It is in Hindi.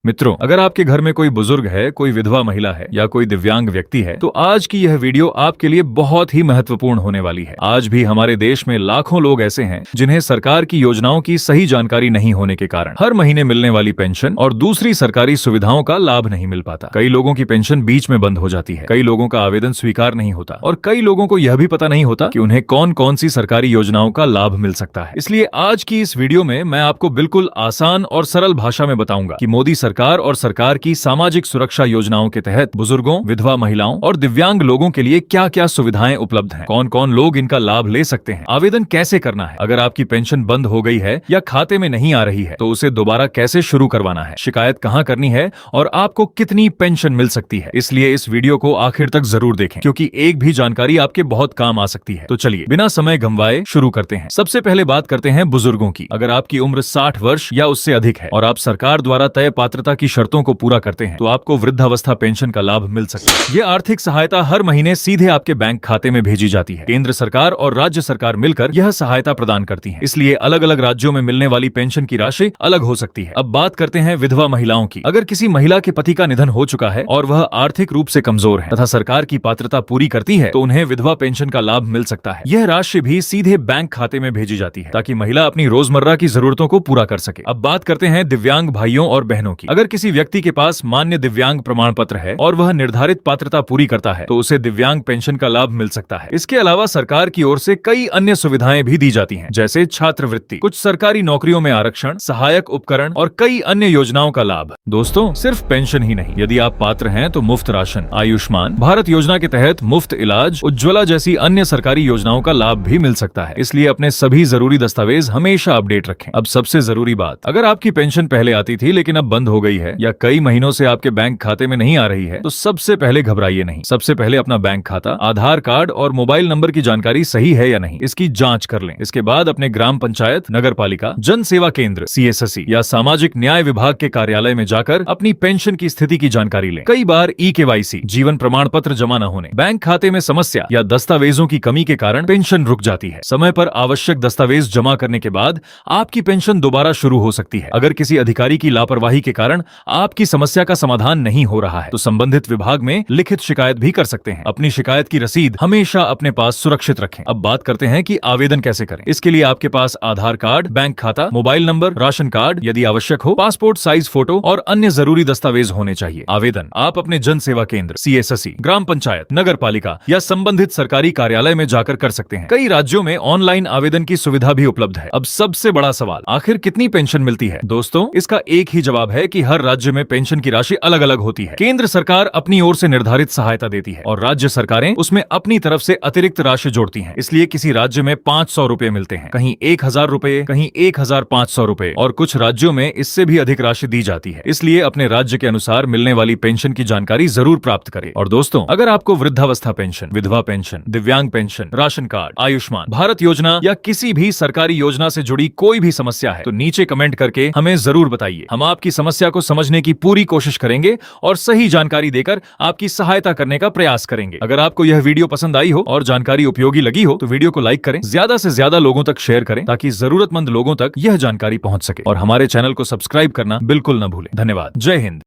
मित्रों, अगर आपके घर में कोई बुजुर्ग है, कोई विधवा महिला है या कोई दिव्यांग व्यक्ति है, तो आज की यह वीडियो आपके लिए बहुत ही महत्वपूर्ण होने वाली है। आज भी हमारे देश में लाखों लोग ऐसे हैं जिन्हें सरकार की योजनाओं की सही जानकारी नहीं होने के कारण हर महीने मिलने वाली पेंशन और दूसरी सरकारी सुविधाओं का लाभ नहीं मिल पाता। कई लोगों की पेंशन बीच में बंद हो जाती है, कई लोगों का आवेदन स्वीकार नहीं होता और कई लोगों को यह भी पता नहीं होता कि उन्हें कौन कौन सी सरकारी योजनाओं का लाभ मिल सकता है। इसलिए आज की इस वीडियो में मैं आपको बिल्कुल आसान और सरल भाषा में बताऊंगा कि मोदी सरकार और सरकार की सामाजिक सुरक्षा योजनाओं के तहत बुजुर्गों, विधवा महिलाओं और दिव्यांग लोगों के लिए क्या क्या सुविधाएं उपलब्ध हैं, कौन कौन लोग इनका लाभ ले सकते हैं, आवेदन कैसे करना है, अगर आपकी पेंशन बंद हो गई है या खाते में नहीं आ रही है तो उसे दोबारा कैसे शुरू करवाना है, शिकायत कहां करनी है और आपको कितनी पेंशन मिल सकती है। इसलिए इस वीडियो को आखिर तक जरूर देखें क्योंकि एक भी जानकारी आपके बहुत काम आ सकती है। तो चलिए बिना समय गंवाए शुरू करते हैं। सबसे पहले बात करते हैं बुजुर्गों की। अगर आपकी उम्र 60 वर्ष या उससे अधिक है और आप सरकार द्वारा तय पात्रता की शर्तों को पूरा करते हैं तो आपको वृद्धावस्था पेंशन का लाभ मिल सकता है। ये आर्थिक सहायता हर महीने सीधे आपके बैंक खाते में भेजी जाती है। केंद्र सरकार और राज्य सरकार मिलकर यह सहायता प्रदान करती है, इसलिए अलग अलग राज्यों में मिलने वाली पेंशन की राशि अलग हो सकती है। अब बात करते हैं विधवा महिलाओं की। अगर किसी महिला के पति का निधन हो चुका है और वह आर्थिक रूप से कमजोर है तथा सरकार की पात्रता पूरी करती है तो उन्हें विधवा पेंशन का लाभ मिल सकता है। यह राशि भी सीधे बैंक खाते में भेजी जाती है ताकि महिला अपनी रोजमर्रा की जरूरतों को पूरा कर सके। अब बात करते हैं दिव्यांग भाइयों और बहनों की। अगर किसी व्यक्ति के पास मान्य दिव्यांग प्रमाण पत्र है और वह निर्धारित पात्रता पूरी करता है तो उसे दिव्यांग पेंशन का लाभ मिल सकता है। इसके अलावा सरकार की ओर से कई अन्य सुविधाएं भी दी जाती हैं, जैसे छात्रवृत्ति, कुछ सरकारी नौकरियों में आरक्षण, सहायक उपकरण और कई अन्य योजनाओं का लाभ। दोस्तों, सिर्फ पेंशन ही नहीं, यदि आप पात्र हैं तो मुफ्त राशन, आयुष्मान भारत योजना के तहत मुफ्त इलाज, उज्ज्वला जैसी अन्य सरकारी योजनाओं का लाभ भी मिल सकता है। इसलिए अपने सभी जरूरी दस्तावेज हमेशा अपडेट रखें। अब सबसे जरूरी बात, अगर आपकी पेंशन पहले आती थी लेकिन अब बंद हो गई है या कई महीनों से आपके बैंक खाते में नहीं आ रही है तो सबसे पहले घबराइए नहीं। सबसे पहले अपना बैंक खाता, आधार कार्ड और मोबाइल नंबर की जानकारी सही है या नहीं, इसकी जांच कर लें। इसके बाद अपने ग्राम पंचायत, नगर पालिका, जन सेवा केंद्र CSSC या सामाजिक न्याय विभाग के कार्यालय में जाकर अपनी पेंशन की स्थिति की जानकारी लें। कई बार eKYC, जीवन प्रमाण पत्र जमा न होने, बैंक खाते में समस्या या दस्तावेजों की कमी के कारण पेंशन रुक जाती है। समय पर आवश्यक दस्तावेज जमा करने के बाद आपकी पेंशन दोबारा शुरू हो सकती है। अगर किसी अधिकारी की लापरवाही के कारण आपकी समस्या का समाधान नहीं हो रहा है तो संबंधित विभाग में लिखित शिकायत भी कर सकते हैं। अपनी शिकायत की रसीद हमेशा अपने पास सुरक्षित रखें। अब बात करते हैं कि आवेदन कैसे करें। इसके लिए आपके पास आधार कार्ड, बैंक खाता, मोबाइल नंबर, राशन कार्ड, यदि आवश्यक हो पासपोर्ट साइज फोटो और अन्य जरूरी दस्तावेज होने चाहिए। आवेदन आप अपने जन सेवा केंद्र, CSSC, ग्राम पंचायत, नगर पालिका या संबंधित सरकारी कार्यालय में जाकर कर सकते हैं। कई राज्यों में ऑनलाइन आवेदन की सुविधा भी उपलब्ध है। अब सबसे बड़ा सवाल, आखिर कितनी पेंशन मिलती है? दोस्तों, इसका एक ही जवाब है कि हर राज्य में पेंशन की राशि अलग अलग होती है। केंद्र सरकार अपनी ओर से निर्धारित सहायता देती है और राज्य सरकारें उसमें अपनी तरफ से अतिरिक्त राशि जोड़ती हैं। इसलिए किसी राज्य में 500 रुपए मिलते हैं, कहीं 1000 रुपए, कहीं 1500 रुपए और कुछ राज्यों में इससे भी अधिक राशि दी जाती है। इसलिए अपने राज्य के अनुसार मिलने वाली पेंशन की जानकारी जरूर प्राप्त करें। और दोस्तों, अगर आपको वृद्धावस्था पेंशन, विधवा पेंशन, दिव्यांग pension, ration card, Ayushman Bharat योजना या किसी भी सरकारी योजना से जुड़ी कोई भी समस्या है तो नीचे कमेंट करके हमें जरूर बताइए। हम आपकी समस्या को समझने की पूरी कोशिश करेंगे और सही जानकारी देकर आपकी सहायता करने का प्रयास करेंगे। अगर आपको यह वीडियो पसंद आई हो और जानकारी उपयोगी लगी हो तो वीडियो को लाइक करें, ज्यादा से ज्यादा लोगों तक शेयर करें ताकि जरूरतमंद लोगों तक यह जानकारी पहुंच सके और हमारे चैनल को सब्सक्राइब करना बिल्कुल न भूलें। धन्यवाद। जय हिंद।